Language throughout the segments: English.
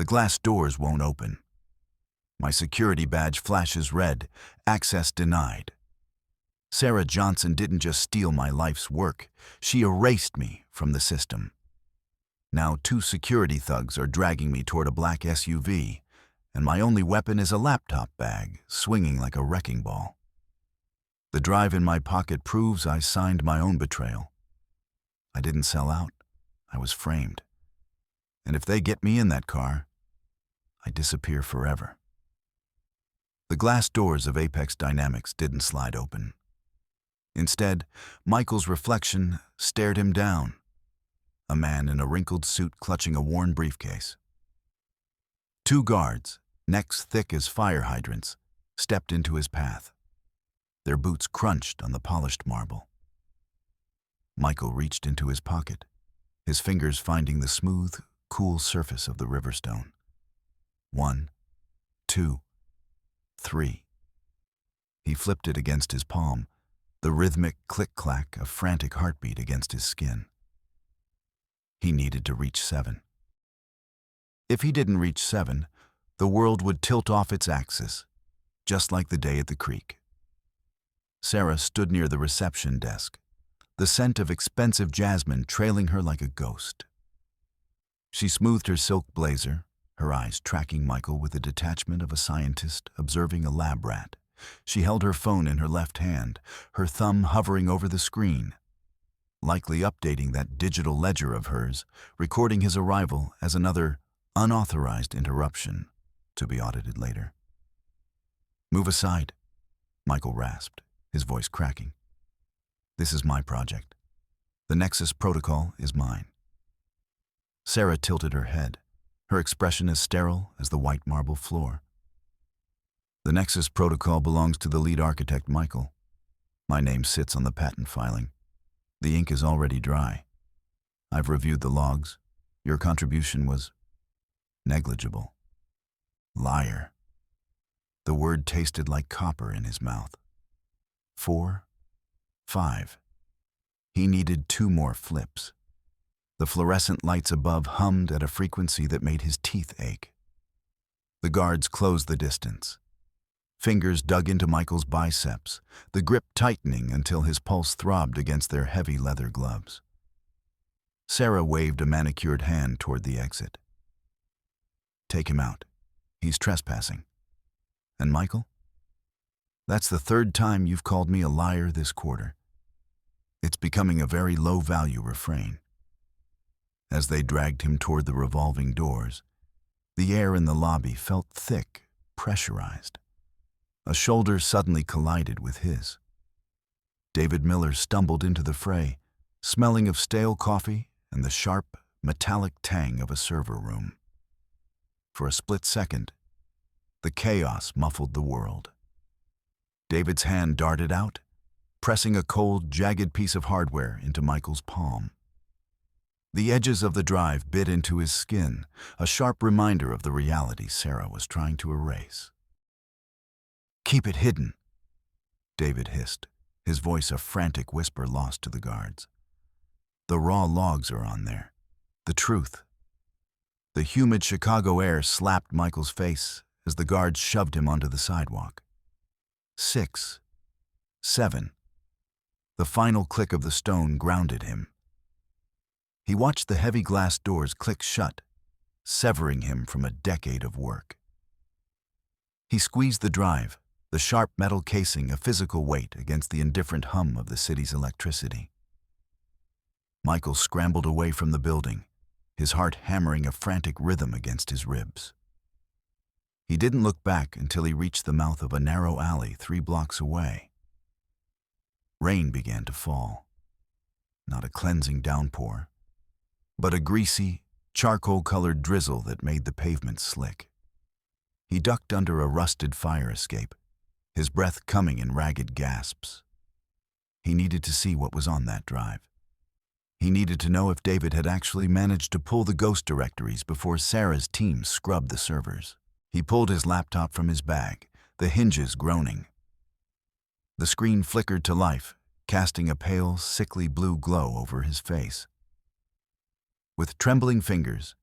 The glass doors won't open. My security badge flashes red, access denied. Sarah Johnson didn't just steal my life's work, she erased me from the system. Now 2 security thugs are dragging me toward a black SUV, and my only weapon is a laptop bag, swinging like a wrecking ball. The drive in my pocket proves I signed my own betrayal. I didn't sell out, I was framed. And if they get me in that car, I disappear forever. The glass doors of Apex Dynamics didn't slide open. Instead, Michael's reflection stared him down, a man in a wrinkled suit clutching a worn briefcase. 2 guards, necks thick as fire hydrants, stepped into his path. Their boots crunched on the polished marble. Michael reached into his pocket, his fingers finding the smooth, cool surface of the riverstone. 1, 2, 3. He flipped it against his palm, the rhythmic click-clack of frantic heartbeat against his skin. He needed to reach 7. If he didn't reach 7, the world would tilt off its axis, just like the day at the creek. Sarah stood near the reception desk, the scent of expensive jasmine trailing her like a ghost. She smoothed her silk blazer, her eyes tracking Michael with the detachment of a scientist observing a lab rat. She held her phone in her left hand, her thumb hovering over the screen, likely updating that digital ledger of hers, recording his arrival as another unauthorized interruption to be audited later. "Move aside," Michael rasped, his voice cracking. "This is my project. The Nexus protocol is mine." Sarah tilted her head, her expression as sterile as the white marble floor. "The Nexus protocol belongs to the lead architect, Michael. My name sits on the patent filing. The ink is already dry. I've reviewed the logs. Your contribution was negligible." Liar. The word tasted like copper in his mouth. 4, 5. He needed 2 more flips. The fluorescent lights above hummed at a frequency that made his teeth ache. The guards closed the distance. Fingers dug into Michael's biceps, the grip tightening until his pulse throbbed against their heavy leather gloves. Sarah waved a manicured hand toward the exit. "Take him out. He's trespassing." "And Michael? That's the 3rd time you've called me a liar this quarter. It's becoming a very low-value refrain." As they dragged him toward the revolving doors, the air in the lobby felt thick, pressurized. A shoulder suddenly collided with his. David Miller stumbled into the fray, smelling of stale coffee and the sharp, metallic tang of a server room. For a split second, the chaos muffled the world. David's hand darted out, pressing a cold, jagged piece of hardware into Michael's palm. The edges of the drive bit into his skin, a sharp reminder of the reality Sarah was trying to erase. "Keep it hidden," David hissed, his voice a frantic whisper lost to the guards. "The raw logs are on there. The truth." The humid Chicago air slapped Michael's face as the guards shoved him onto the sidewalk. 6, 7. The final click of the stone grounded him. He watched the heavy glass doors click shut, severing him from a decade of work. He squeezed the drive, the sharp metal casing a physical weight against the indifferent hum of the city's electricity. Michael scrambled away from the building, his heart hammering a frantic rhythm against his ribs. He didn't look back until he reached the mouth of a narrow alley 3 blocks away. Rain began to fall. Not a cleansing downpour, but a greasy, charcoal-colored drizzle that made the pavement slick. He ducked under a rusted fire escape, his breath coming in ragged gasps. He needed to see what was on that drive. He needed to know if David had actually managed to pull the ghost directories before Sarah's team scrubbed the servers. He pulled his laptop from his bag, the hinges groaning. The screen flickered to life, casting a pale, sickly blue glow over his face. With trembling fingers,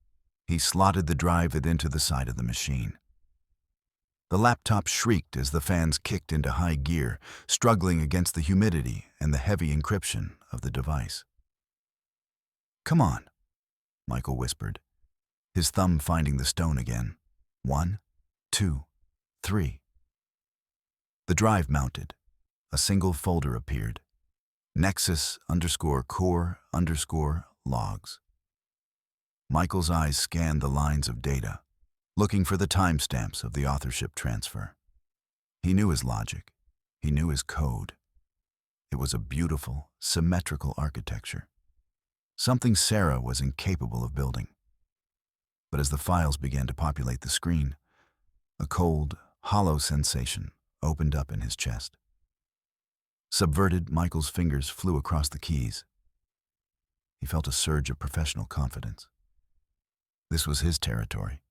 He slotted the drive into the side of the machine. The laptop shrieked as the fans kicked into high gear, struggling against the humidity and the heavy encryption of the device. "Come on," Michael whispered, his thumb finding the stone again. 1, 2, 3. The drive mounted. A single folder appeared. Nexus_core_logs. Michael's eyes scanned the lines of data, looking for the timestamps of the authorship transfer. He knew his logic. He knew his code. It was a beautiful, symmetrical architecture, something Sarah was incapable of building. But as the files began to populate the screen, a cold, hollow sensation opened up in his chest. Subverted, Michael's fingers flew across the keys. He felt a surge of professional confidence. This was his territory.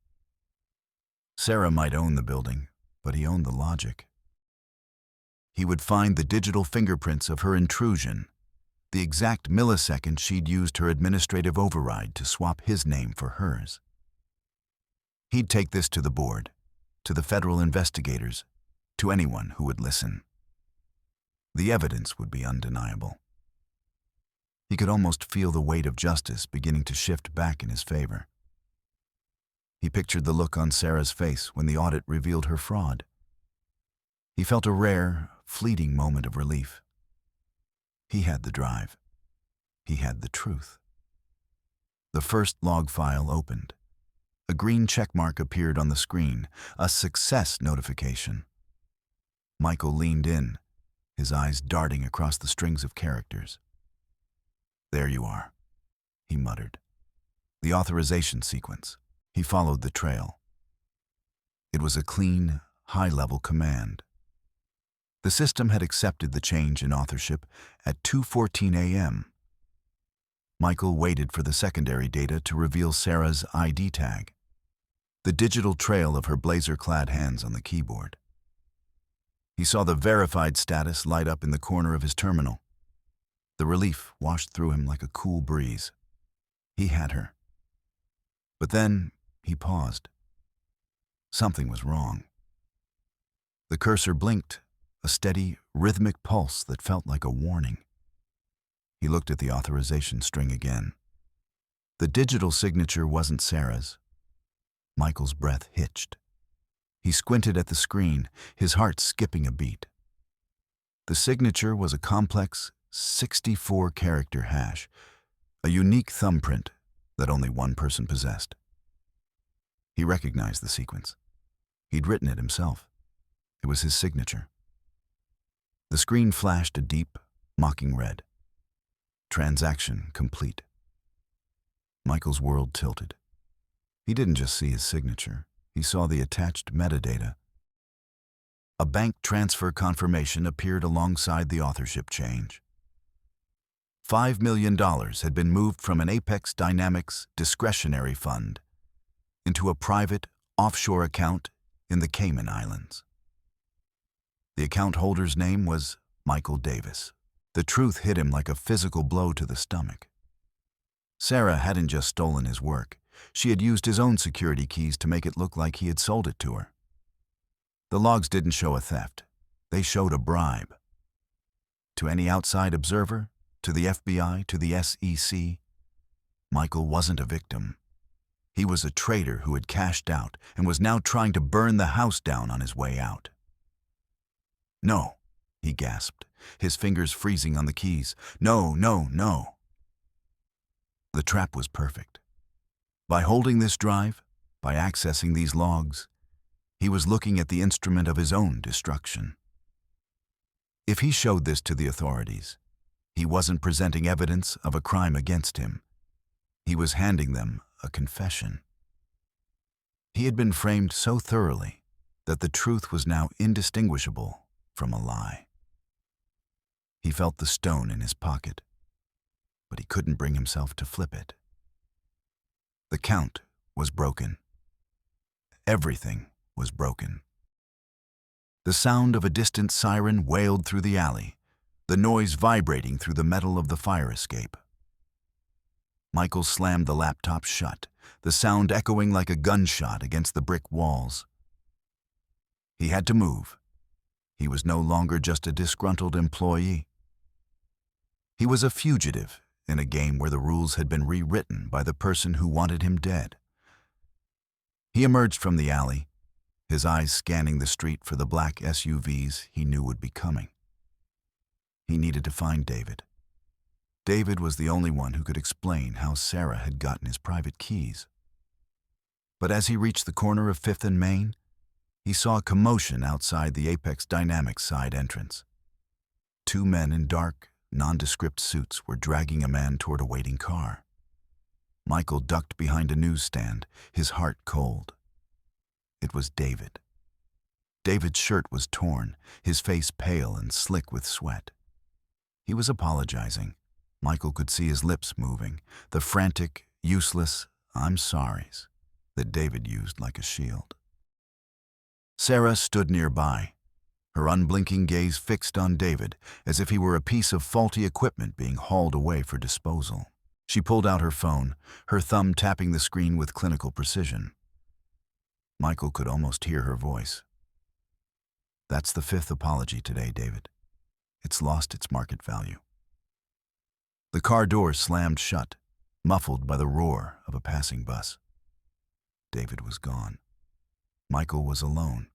Sarah might own the building, but he owned the logic. He would find the digital fingerprints of her intrusion, the exact millisecond she'd used her administrative override to swap his name for hers. He'd take this to the board, to the federal investigators, to anyone who would listen. The evidence would be undeniable. He could almost feel the weight of justice beginning to shift back in his favor. He pictured the look on Sarah's face when the audit revealed her fraud. He felt a rare, fleeting moment of relief. He had the drive. He had the truth. The first log file opened. A green checkmark appeared on the screen, a success notification. Michael leaned in, his eyes darting across the strings of characters. "There you are," he muttered. The authorization sequence. He followed the trail. It was a clean, high-level command. The system had accepted the change in authorship at 2:14 a.m. Michael waited for the secondary data to reveal Sarah's ID tag, the digital trail of her blazer-clad hands on the keyboard. He saw the verified status light up in the corner of his terminal. The relief washed through him like a cool breeze. He had her. But then he paused. Something was wrong. The cursor blinked, a steady, rhythmic pulse that felt like a warning. He looked at the authorization string again. The digital signature wasn't Sarah's. Michael's breath hitched. He squinted at the screen, his heart skipping a beat. The signature was a complex 64-character hash, a unique thumbprint that only one person possessed. He recognized the sequence. He'd written it himself. It was his signature. The screen flashed a deep, mocking red. Transaction complete. Michael's world tilted. He didn't just see his signature. He saw the attached metadata. A bank transfer confirmation appeared alongside the authorship change. $5 million had been moved from an Apex Dynamics discretionary fund into a private, offshore account in the Cayman Islands. The account holder's name was Michael Davis. The truth hit him like a physical blow to the stomach. Sarah hadn't just stolen his work. She had used his own security keys to make it look like he had sold it to her. The logs didn't show a theft. They showed a bribe. To any outside observer, to the FBI, to the SEC, Michael wasn't a victim. He was a traitor who had cashed out and was now trying to burn the house down on his way out. "No," he gasped, his fingers freezing on the keys. "No, no, no." The trap was perfect. By holding this drive, by accessing these logs, he was looking at the instrument of his own destruction. If he showed this to the authorities, he wasn't presenting evidence of a crime against him. He was handing them a confession. He had been framed so thoroughly that the truth was now indistinguishable from a lie. He felt the stone in his pocket, but he couldn't bring himself to flip it. The count was broken. Everything was broken. The sound of a distant siren wailed through the alley, the noise vibrating through the metal of the fire escape. Michael slammed the laptop shut, the sound echoing like a gunshot against the brick walls. He had to move. He was no longer just a disgruntled employee. He was a fugitive in a game where the rules had been rewritten by the person who wanted him dead. He emerged from the alley, his eyes scanning the street for the black SUVs he knew would be coming. He needed to find David. David was the only one who could explain how Sarah had gotten his private keys. But as he reached the corner of 5th and Main, he saw a commotion outside the Apex Dynamics side entrance. 2 men in dark, nondescript suits were dragging a man toward a waiting car. Michael ducked behind a newsstand, his heart cold. It was David. David's shirt was torn, his face pale and slick with sweat. He was apologizing. Michael could see his lips moving, the frantic, useless "I'm sorries" that David used like a shield. Sarah stood nearby, her unblinking gaze fixed on David as if he were a piece of faulty equipment being hauled away for disposal. She pulled out her phone, her thumb tapping the screen with clinical precision. Michael could almost hear her voice. "That's the 5th apology today, David. It's lost its market value." The car door slammed shut, muffled by the roar of a passing bus. David was gone. Michael was alone.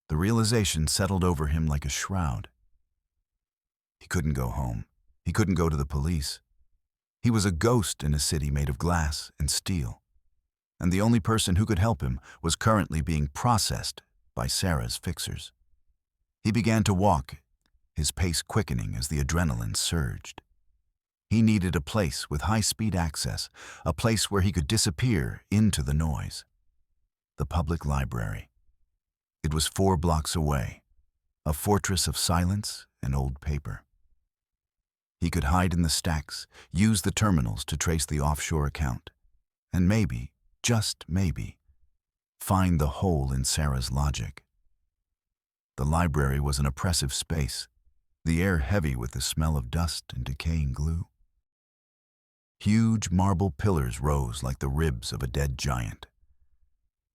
The realization settled over him like a shroud. He couldn't go home. He couldn't go to the police. He was a ghost in a city made of glass and steel. And the only person who could help him was currently being processed by Sarah's fixers. He began to walk, his pace quickening as the adrenaline surged. He needed a place with high-speed access, a place where he could disappear into the noise. The public library. It was 4 blocks away, a fortress of silence and old paper. He could hide in the stacks, use the terminals to trace the offshore account, and maybe, just maybe, find the hole in Sarah's logic. The library was an oppressive space, the air heavy with the smell of dust and decaying glue. Huge marble pillars rose like the ribs of a dead giant.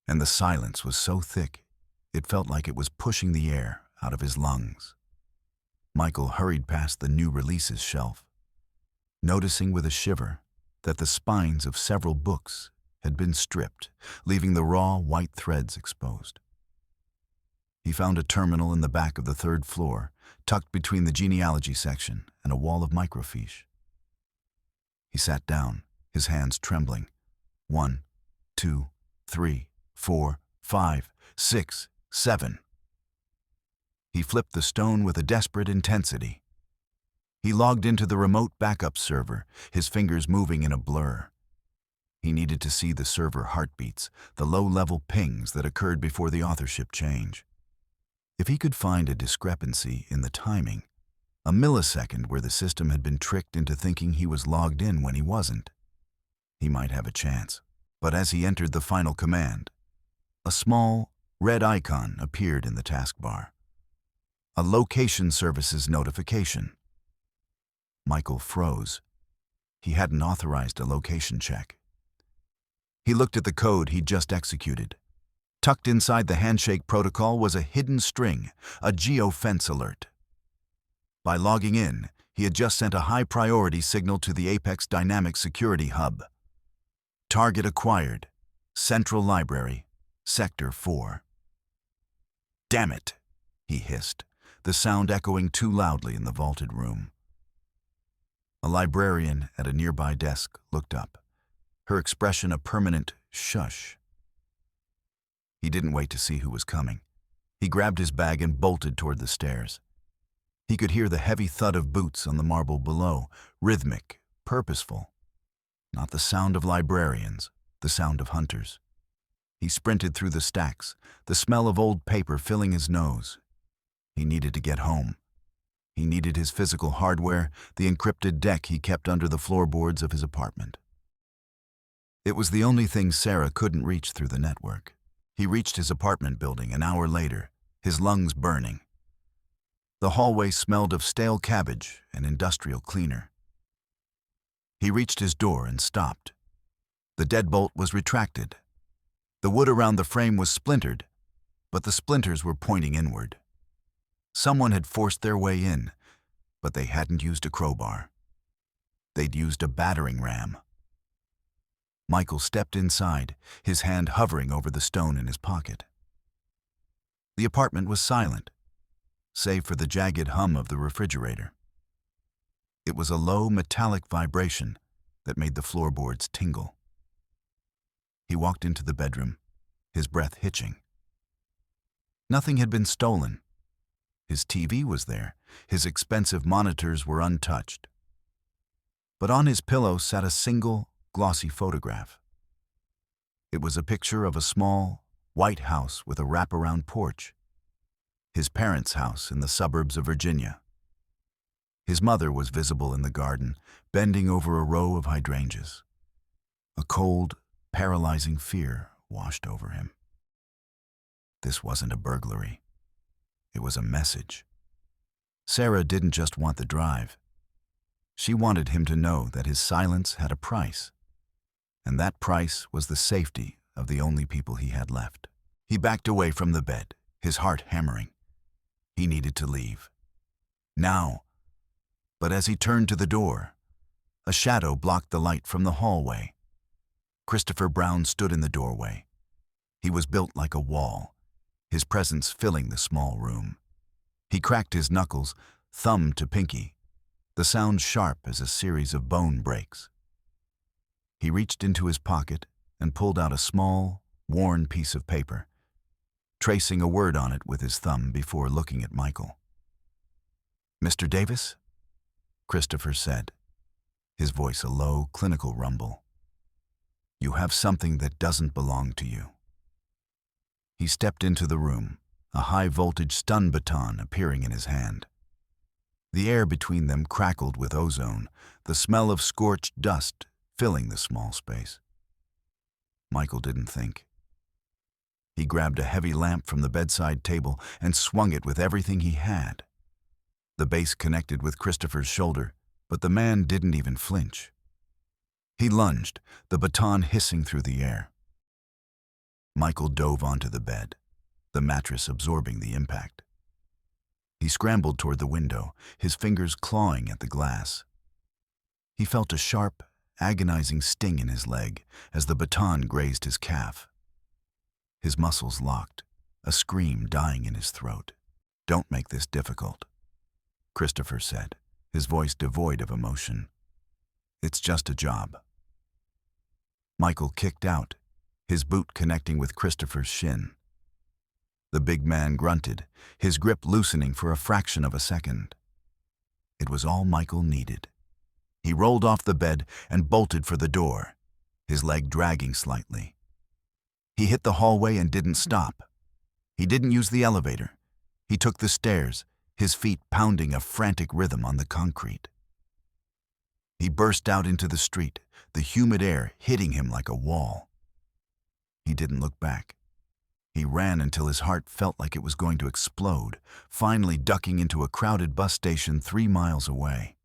And the silence was so thick, it felt like it was pushing the air out of his lungs. Michael hurried past the new releases shelf, noticing with a shiver that the spines of several books had been stripped, leaving the raw white threads exposed. He found a terminal in the back of the 3rd floor, tucked between the genealogy section and a wall of microfiche. He sat down, his hands trembling. 1, 2, 3, 4, 5, 6, 7. He flipped the stone with a desperate intensity. He logged into the remote backup server, his fingers moving in a blur. He needed to see the server heartbeats, the low-level pings that occurred before the authorship change. If he could find a discrepancy in the timing, a millisecond where the system had been tricked into thinking he was logged in when he wasn't, he might have a chance. But as he entered the final command, a small, red icon appeared in the taskbar. A location services notification. Michael froze. He hadn't authorized a location check. He looked at the code he'd just executed. Tucked inside the handshake protocol was a hidden string, a geofence alert. By logging in, he had just sent a high-priority signal to the Apex Dynamics Security Hub. Target acquired. Central Library, Sector 4. "Damn it," he hissed, the sound echoing too loudly in the vaulted room. A librarian at a nearby desk looked up, her expression a permanent shush. He didn't wait to see who was coming. He grabbed his bag and bolted toward the stairs. He could hear the heavy thud of boots on the marble below, rhythmic, purposeful. Not the sound of librarians, the sound of hunters. He sprinted through the stacks, the smell of old paper filling his nose. He needed to get home. He needed his physical hardware, the encrypted deck he kept under the floorboards of his apartment. It was the only thing Sarah couldn't reach through the network. He reached his apartment building an hour later, his lungs burning. The hallway smelled of stale cabbage and industrial cleaner. He reached his door and stopped. The deadbolt was retracted. The wood around the frame was splintered, but the splinters were pointing inward. Someone had forced their way in, but they hadn't used a crowbar. They'd used a battering ram. Michael stepped inside, his hand hovering over the stone in his pocket. The apartment was silent, save for the jagged hum of the refrigerator. It was a low, metallic vibration that made the floorboards tingle. He walked into the bedroom, his breath hitching. Nothing had been stolen. His TV was there, his expensive monitors were untouched. But on his pillow sat a single, glossy photograph. It was a picture of a small, white house with a wraparound porch. His parents' house in the suburbs of Virginia. His mother was visible in the garden, bending over a row of hydrangeas. A cold, paralyzing fear washed over him. This wasn't a burglary. It was a message. Sarah didn't just want the drive. She wanted him to know that his silence had a price, and that price was the safety of the only people he had left. He backed away from the bed, his heart hammering. He needed to leave. Now. But as he turned to the door, a shadow blocked the light from the hallway. Christopher Brown stood in the doorway. He was built like a wall, his presence filling the small room. He cracked his knuckles, thumb to pinky, the sound sharp as a series of bone breaks. He reached into his pocket and pulled out a small, worn piece of paper, tracing a word on it with his thumb before looking at Michael. "Mr. Davis?" Christopher said, his voice a low, clinical rumble. "You have something that doesn't belong to you." He stepped into the room, a high-voltage stun baton appearing in his hand. The air between them crackled with ozone, the smell of scorched dust filling the small space. Michael didn't think. He grabbed a heavy lamp from the bedside table and swung it with everything he had. The base connected with Christopher's shoulder, but the man didn't even flinch. He lunged, the baton hissing through the air. Michael dove onto the bed, the mattress absorbing the impact. He scrambled toward the window, his fingers clawing at the glass. He felt a sharp, agonizing sting in his leg as the baton grazed his calf. His muscles locked, a scream dying in his throat. "Don't make this difficult," Christopher said, his voice devoid of emotion. "It's just a job." Michael kicked out, his boot connecting with Christopher's shin. The big man grunted, his grip loosening for a fraction of a second. It was all Michael needed. He rolled off the bed and bolted for the door, his leg dragging slightly. He hit the hallway and didn't stop. He didn't use the elevator. He took the stairs, his feet pounding a frantic rhythm on the concrete. He burst out into the street, the humid air hitting him like a wall. He didn't look back. He ran until his heart felt like it was going to explode, finally ducking into a crowded bus station 3 miles away.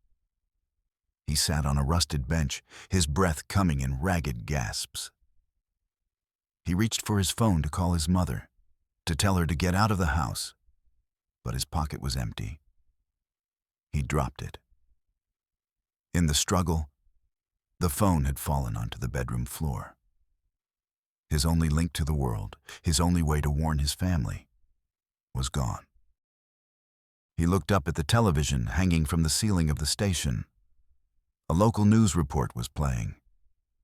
He sat on a rusted bench, his breath coming in ragged gasps. He reached for his phone to call his mother, to tell her to get out of the house, but his pocket was empty. He dropped it. In the struggle, the phone had fallen onto the bedroom floor. His only link to the world, his only way to warn his family, was gone. He looked up at the television hanging from the ceiling of the station. A local news report was playing.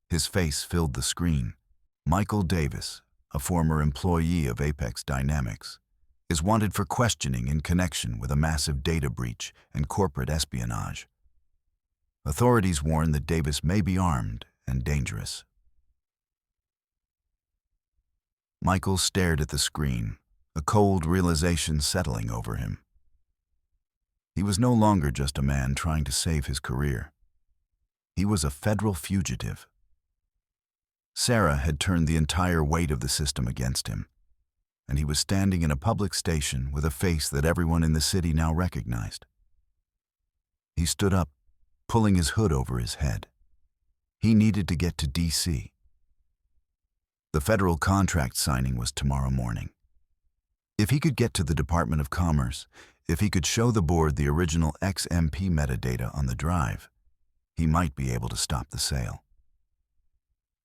His face filled the screen. Michael Davis, a former employee of Apex Dynamics, is wanted for questioning in connection with a massive data breach and corporate espionage. Authorities warn that Davis may be armed and dangerous. Michael stared at the screen, a cold realization settling over him. He was no longer just a man trying to save his career. He was a federal fugitive. Sarah had turned the entire weight of the system against him, and he was standing in a public station with a face that everyone in the city now recognized. He stood up, pulling his hood over his head. He needed to get to D.C., The federal contract signing was tomorrow morning. If he could get to the Department of Commerce, if he could show the board the original XMP metadata on the drive, he might be able to stop the sale.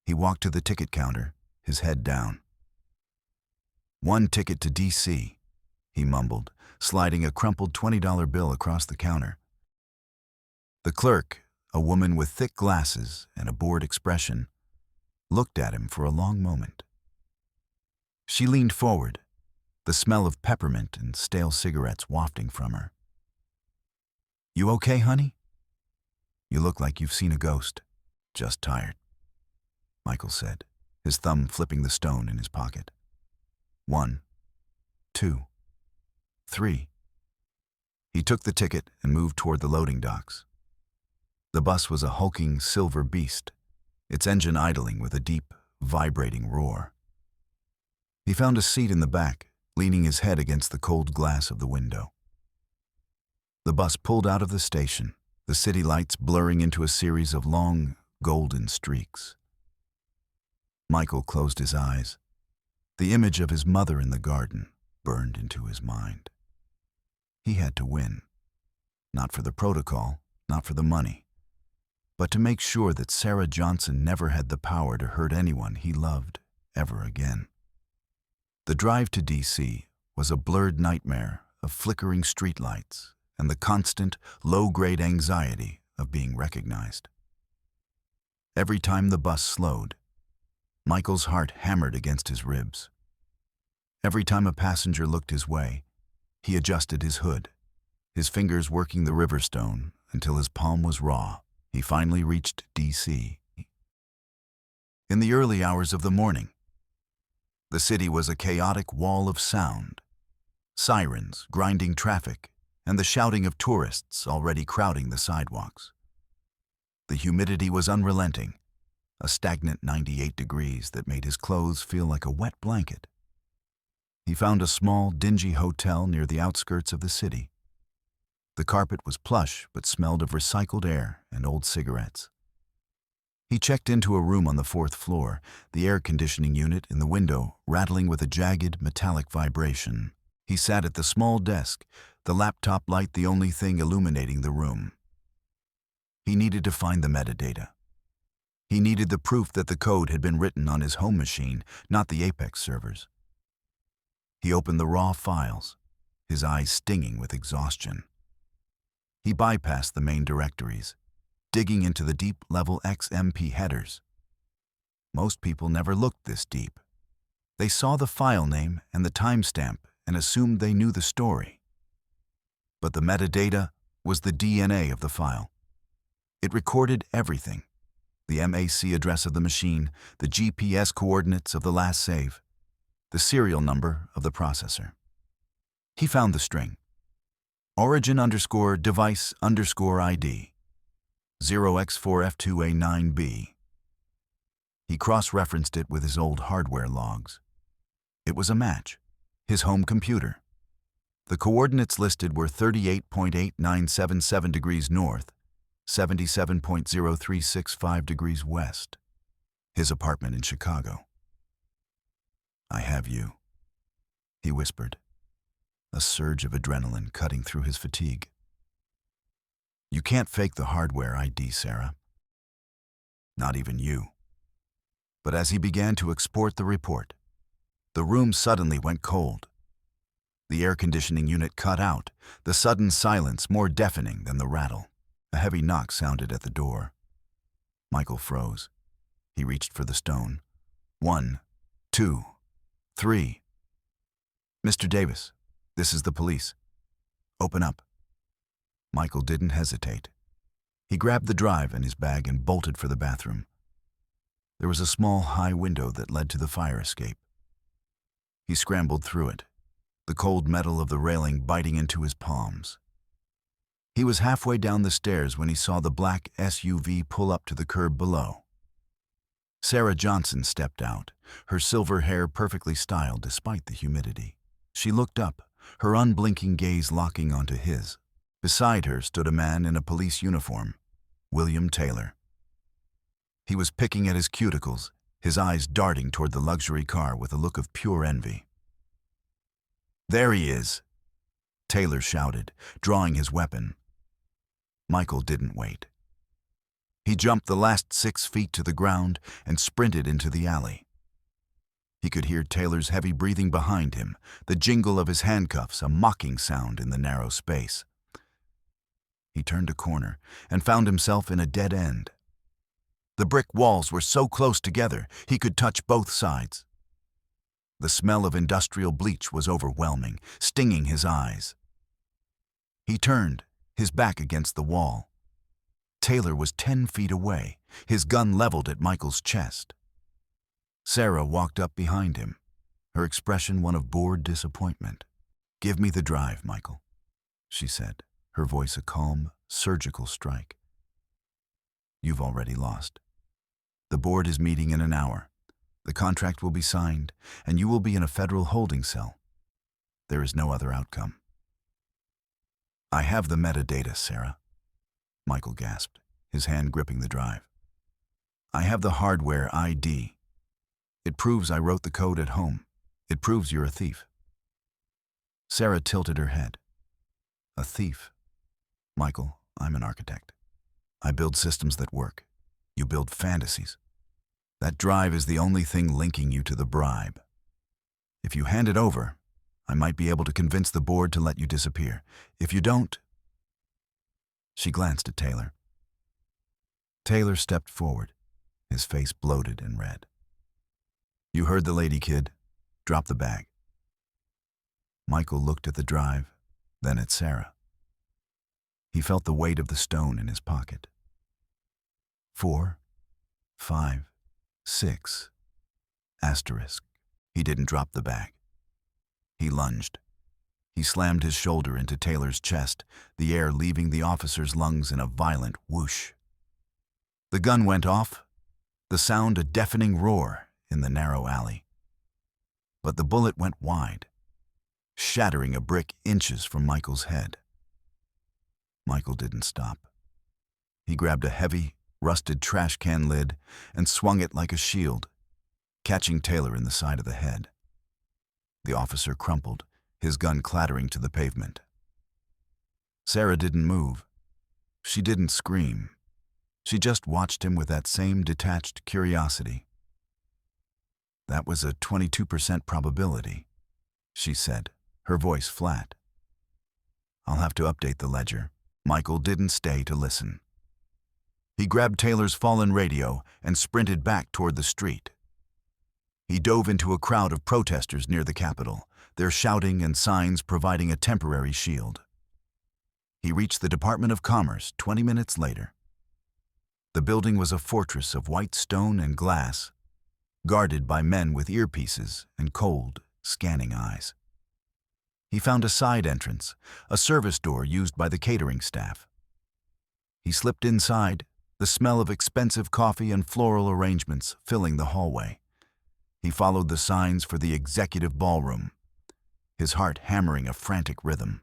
He walked to the ticket counter, his head down. "One ticket to D.C., he mumbled, sliding a crumpled $20 bill across the counter. The clerk, a woman with thick glasses and a bored expression, looked at him for a long moment. She leaned forward, the smell of peppermint and stale cigarettes wafting from her. "You okay, honey? You look like you've seen a ghost." "Just tired," Michael said, his thumb flipping the stone in his pocket. 1, 2, 3. He took the ticket and moved toward the loading docks. The bus was a hulking silver beast, its engine idling with a deep, vibrating roar. He found a seat in the back, leaning his head against the cold glass of the window. The bus pulled out of the station, the city lights blurring into a series of long, golden streaks. Michael closed his eyes. The image of his mother in the garden burned into his mind. He had to win. Not for the protocol, not for the money, but to make sure that Sarah Johnson never had the power to hurt anyone he loved ever again. The drive to D.C. was a blurred nightmare of flickering streetlights and the constant, low-grade anxiety of being recognized. Every time the bus slowed, Michael's heart hammered against his ribs. Every time a passenger looked his way, he adjusted his hood, his fingers working the river stone until his palm was raw. He finally reached D.C. In the early hours of the morning, the city was a chaotic wall of sound, sirens grinding traffic, and the shouting of tourists already crowding the sidewalks. The humidity was unrelenting, a stagnant 98 degrees that made his clothes feel like a wet blanket. He found a small, dingy hotel near the outskirts of the city. The carpet was plush but smelled of recycled air and old cigarettes. He checked into a room on the 4th floor, the air conditioning unit in the window rattling with a jagged, metallic vibration. He sat at the small desk, the laptop light the only thing illuminating the room. He needed to find the metadata. He needed the proof that the code had been written on his home machine, not the Apex servers. He opened the raw files, his eyes stinging with exhaustion. He bypassed the main directories, digging into the deep-level XMP headers. Most people never looked this deep. They saw the file name and the timestamp and assumed they knew the story. But the metadata was the DNA of the file. It recorded everything: the MAC address of the machine, the GPS coordinates of the last save, the serial number of the processor. He found the string: origin_device_ID 0x4F2A9B. He cross-referenced it with his old hardware logs. It was a match: his home computer. The coordinates listed were 38.8977 degrees north, 77.0365 degrees west. His apartment in Chicago. "I have you," he whispered, a surge of adrenaline cutting through his fatigue. "You can't fake the hardware ID, Sarah. Not even you." But as he began to export the report, the room suddenly went cold. The air conditioning unit cut out, the sudden silence more deafening than the rattle. A heavy knock sounded at the door. Michael froze. He reached for the stone. 1, 2, 3. "Mr. Davis, this is the police. Open up." Michael didn't hesitate. He grabbed the drive and his bag and bolted for the bathroom. There was a small, high window that led to the fire escape. He scrambled through it, the cold metal of the railing biting into his palms. He was halfway down the stairs when he saw the black SUV pull up to the curb below. Sarah Johnson stepped out, her silver hair perfectly styled despite the humidity. She looked up, her unblinking gaze locking onto his. Beside her stood a man in a police uniform, William Taylor. He was picking at his cuticles, his eyes darting toward the luxury car with a look of pure envy. "There he is," Taylor shouted, drawing his weapon. Michael didn't wait. He jumped the last 6 feet to the ground and sprinted into the alley. He could hear Taylor's heavy breathing behind him, the jingle of his handcuffs a mocking sound in the narrow space. He turned a corner and found himself in a dead end. The brick walls were so close together he could touch both sides. The smell of industrial bleach was overwhelming, stinging his eyes. He turned, his back against the wall. Taylor was 10 feet away, his gun leveled at Michael's chest. Sarah walked up behind him, her expression one of bored disappointment. "Give me the drive, Michael," she said, her voice a calm, surgical strike. "You've already lost. The board is meeting in an hour. The contract will be signed, and you will be in a federal holding cell. There is no other outcome." "I have the metadata, Sarah," Michael gasped, his hand gripping the drive. "I have the hardware ID. It proves I wrote the code at home. It proves you're a thief." Sarah tilted her head. "A thief? Michael, I'm an architect. I build systems that work. You build fantasies. That drive is the only thing linking you to the bribe. If you hand it over, I might be able to convince the board to let you disappear. If you don't..." She glanced at Taylor. Taylor stepped forward, his face bloated and red. "You heard the lady, kid. Drop the bag." Michael looked at the drive, then at Sarah. He felt the weight of the stone in his pocket. 4, 5, 6, asterisk. He didn't drop the bag. He lunged. He slammed his shoulder into Taylor's chest, the air leaving the officer's lungs in a violent whoosh. The gun went off, the sound a deafening roar in the narrow alley. But the bullet went wide, shattering a brick inches from Michael's head. Michael didn't stop. He grabbed a heavy, rusted trash can lid and swung it like a shield, catching Taylor in the side of the head. The officer crumpled, his gun clattering to the pavement. Sarah didn't move. She didn't scream. She just watched him with that same detached curiosity. "That was a 22% probability," she said, her voice flat. "I'll have to update the ledger." Michael didn't stay to listen. He grabbed Taylor's fallen radio and sprinted back toward the street. He dove into a crowd of protesters near the Capitol, their shouting and signs providing a temporary shield. He reached the Department of Commerce 20 minutes later. The building was a fortress of white stone and glass, guarded by men with earpieces and cold, scanning eyes. He found a side entrance, a service door used by the catering staff. He slipped inside, the smell of expensive coffee and floral arrangements filling the hallway. He followed the signs for the executive ballroom, his heart hammering a frantic rhythm.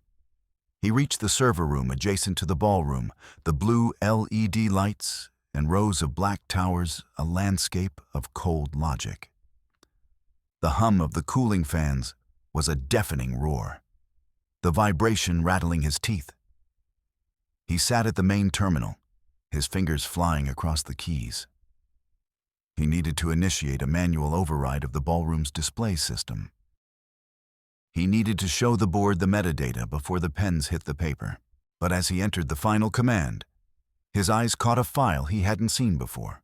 He reached the server room adjacent to the ballroom, the blue LED lights and rows of black towers, a landscape of cold logic. The hum of the cooling fans was a deafening roar, the vibration rattling his teeth. He sat at the main terminal, his fingers flying across the keys. He needed to initiate a manual override of the ballroom's display system. He needed to show the board the metadata before the pens hit the paper. But as he entered the final command, his eyes caught a file he hadn't seen before.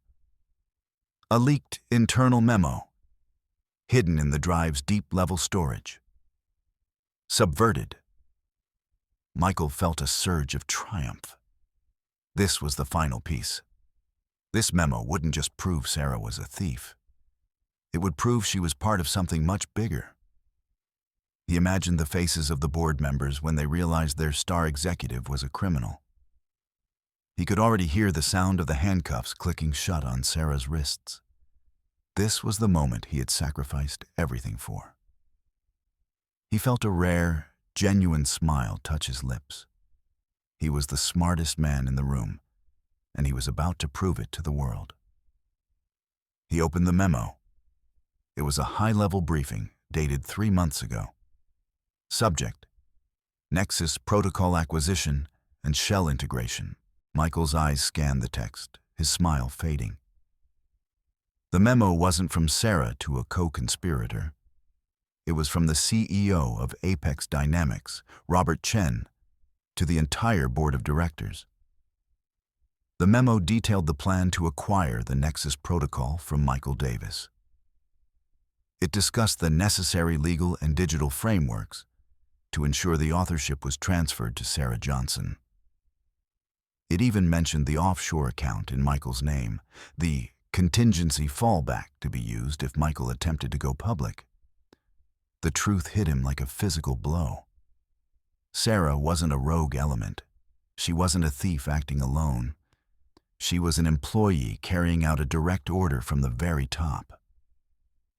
A leaked internal memo, hidden in the drive's deep-level storage. Subverted. Michael felt a surge of triumph. This was the final piece. This memo wouldn't just prove Sarah was a thief. It would prove she was part of something much bigger. He imagined the faces of the board members when they realized their star executive was a criminal. He could already hear the sound of the handcuffs clicking shut on Sarah's wrists. This was the moment he had sacrificed everything for. He felt a rare, genuine smile touch his lips. He was the smartest man in the room, and he was about to prove it to the world. He opened the memo. It was a high-level briefing dated 3 months ago. Subject: Nexus Protocol Acquisition and Shell Integration. Michael's eyes scanned the text, his smile fading. The memo wasn't from Sarah to a co-conspirator. It was from the CEO of Apex Dynamics, Robert Chen, to the entire board of directors. The memo detailed the plan to acquire the Nexus Protocol from Michael Davis. It discussed the necessary legal and digital frameworks to ensure the authorship was transferred to Sarah Johnson. It even mentioned the offshore account in Michael's name, the contingency fallback to be used if Michael attempted to go public. The truth hit him like a physical blow. Sarah wasn't a rogue element. She wasn't a thief acting alone. She was an employee carrying out a direct order from the very top.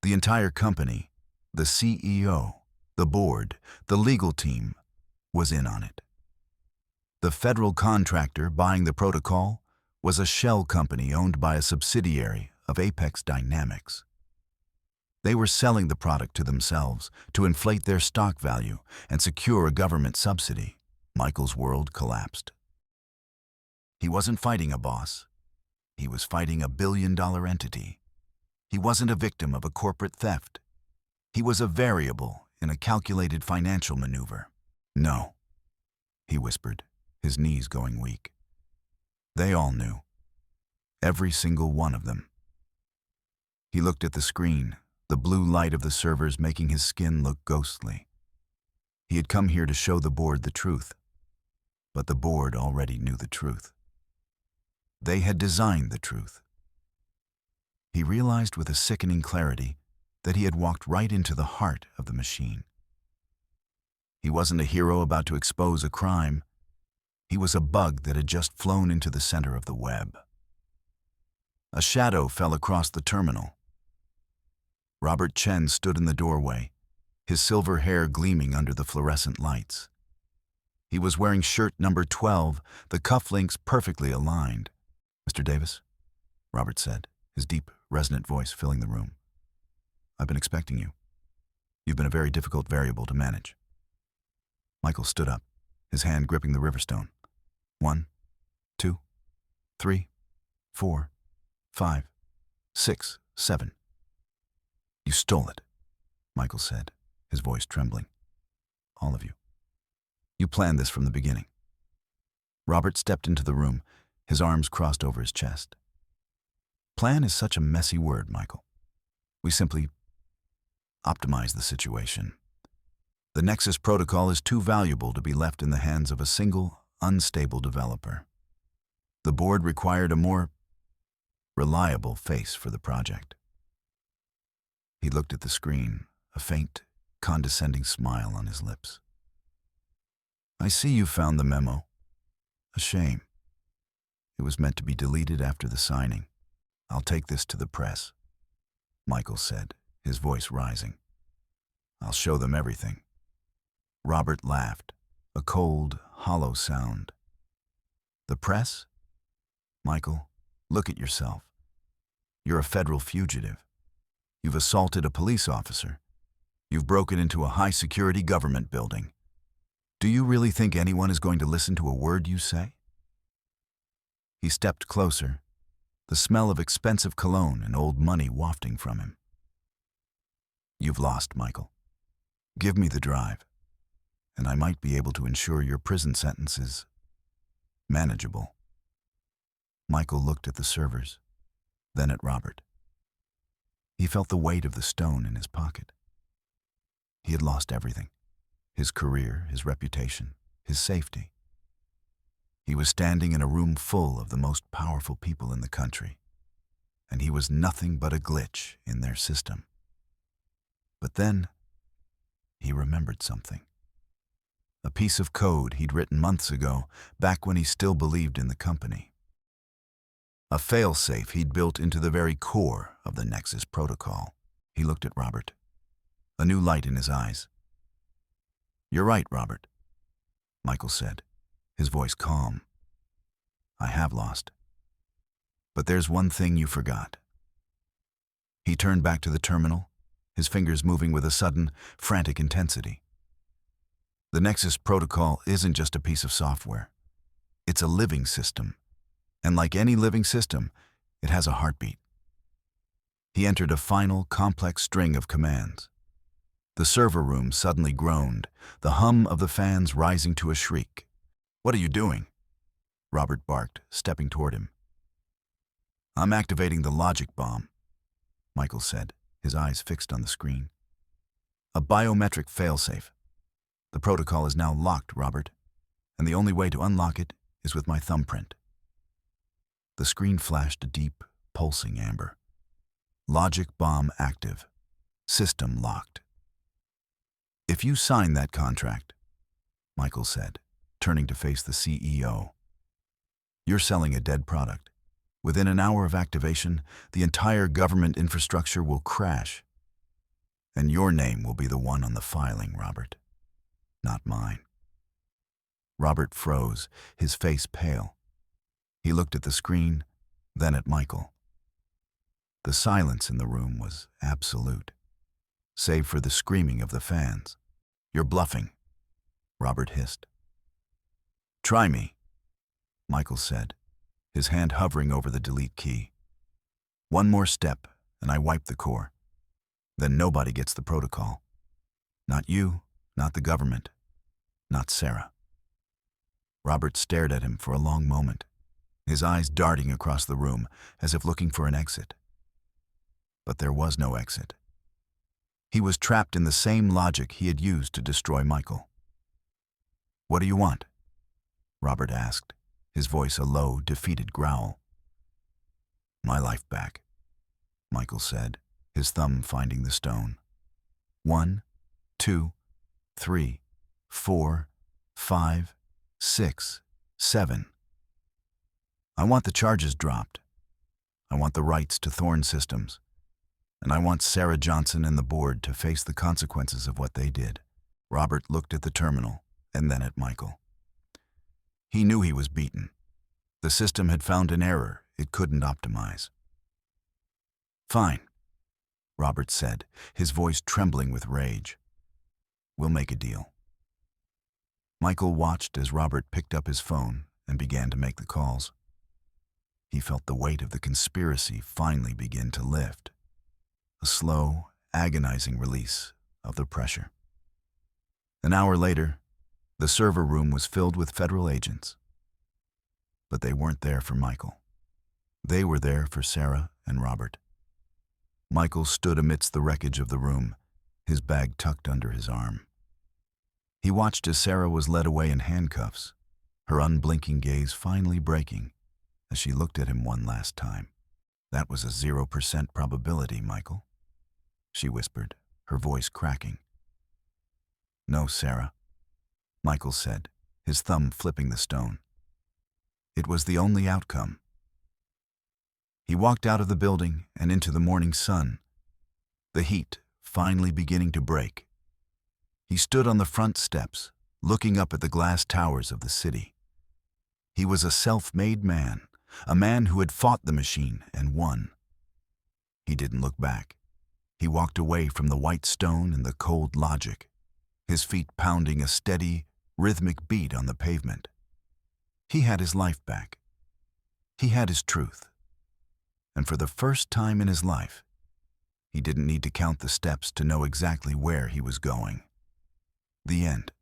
The entire company, the CEO, the board, the legal team, was in on it. The federal contractor buying the protocol was a shell company owned by a subsidiary of Apex Dynamics. They were selling the product to themselves to inflate their stock value and secure a government subsidy. Michael's world collapsed. He wasn't fighting a boss. He was fighting a billion-dollar entity. He wasn't a victim of a corporate theft. He was a variable in a calculated financial maneuver. "No," he whispered, his knees going weak. They all knew. Every single one of them. He looked at the screen, the blue light of the servers making his skin look ghostly. He had come here to show the board the truth, but the board already knew the truth. They had designed the truth. He realized with a sickening clarity that he had walked right into the heart of the machine. He wasn't a hero about to expose a crime. He was a bug that had just flown into the center of the web. A shadow fell across the terminal. Robert Chen stood in the doorway, his silver hair gleaming under the fluorescent lights. He was wearing shirt number 12, the cufflinks perfectly aligned. "Mr. Davis," Robert said, his deep, resonant voice filling the room. "I've been expecting you. You've been a very difficult variable to manage." Michael stood up, his hand gripping the riverstone. 1, 2, 3, 4, 5, 6, 7. "You stole it," Michael said, his voice trembling. "All of you. You planned this from the beginning." Robert stepped into the room, his arms crossed over his chest. "Plan is such a messy word, Michael. We simply optimize the situation. The Nexus Protocol is too valuable to be left in the hands of a single, unstable developer. The board required a more reliable face for the project." He looked at the screen, a faint, condescending smile on his lips. "I see you found the memo. A shame. It was meant to be deleted after the signing. I'll take this to the press," Michael said, his voice rising. "I'll show them everything." Robert laughed, a cold, hollow sound. "The press? Michael, look at yourself. You're a federal fugitive. You've assaulted a police officer. You've broken into a high-security government building. Do you really think anyone is going to listen to a word you say?" He stepped closer, the smell of expensive cologne and old money wafting from him. "You've lost, Michael. Give me the drive, and I might be able to ensure your prison sentence is manageable." Michael looked at the servers, then at Robert. He felt the weight of the stone in his pocket. He had lost everything: his career, his reputation, his safety. He was standing in a room full of the most powerful people in the country, and he was nothing but a glitch in their system. But then, he remembered something. A piece of code he'd written months ago, back when he still believed in the company. A failsafe he'd built into the very core of the Nexus Protocol. He looked at Robert, a new light in his eyes. "You're right, Robert," Michael said, his voice calm. "I have lost. But there's one thing you forgot. He turned back to the terminal, his fingers moving with a sudden, frantic intensity. The Nexus protocol isn't just a piece of software. It's a living system. And like any living system, it has a heartbeat. He entered a final, complex string of commands. The server room suddenly groaned, the hum of the fans rising to a shriek. "What are you doing?" Robert barked, stepping toward him. "I'm activating the logic bomb," Michael said, his eyes fixed on the screen. "A biometric failsafe. The protocol is now locked, Robert, and the only way to unlock it is with my thumbprint." The screen flashed a deep, pulsing amber. Logic bomb active. System locked. "If you sign that contract," Michael said, turning to face the CEO, "you're selling a dead product. Within an hour of activation, the entire government infrastructure will crash. And your name will be the one on the filing, Robert, not mine." Robert froze, his face pale. He looked at the screen, then at Michael. The silence in the room was absolute, save for the screaming of the fans. "You're bluffing," Robert hissed. "Try me," Michael said, his hand hovering over the delete key. "One more step, and I wipe the core. Then nobody gets the protocol. Not you, not the government, not Sarah." Robert stared at him for a long moment, his eyes darting across the room as if looking for an exit. But there was no exit. He was trapped in the same logic he had used to destroy Michael. "What do you want?" Robert asked, his voice a low, defeated growl. "My life back," Michael said, his thumb finding the stone. 1, 2, 3, 4, 5, 6, 7. "I want the charges dropped. I want the rights to Thorn Systems. And I want Sarah Johnson and the board to face the consequences of what they did." Robert looked at the terminal and then at Michael. He knew he was beaten. The system had found an error it couldn't optimize. "Fine," Robert said, his voice trembling with rage. "We'll make a deal." Michael watched as Robert picked up his phone and began to make the calls. He felt the weight of the conspiracy finally begin to lift. A slow, agonizing release of the pressure. An hour later, the server room was filled with federal agents. But they weren't there for Michael. They were there for Sarah and Robert. Michael stood amidst the wreckage of the room, his bag tucked under his arm. He watched as Sarah was led away in handcuffs, her unblinking gaze finally breaking as she looked at him one last time. "That was a 0% probability, Michael," she whispered, her voice cracking. "No, Sarah," Michael said, his thumb flipping the stone. "It was the only outcome." He walked out of the building and into the morning sun, the heat finally beginning to break. He stood on the front steps, looking up at the glass towers of the city. He was a self-made man, a man who had fought the machine and won. He didn't look back. He walked away from the white stone and the cold logic, his feet pounding a steady, rhythmic beat on the pavement. He had his life back. He had his truth. And for the first time in his life, he didn't need to count the steps to know exactly where he was going. The end.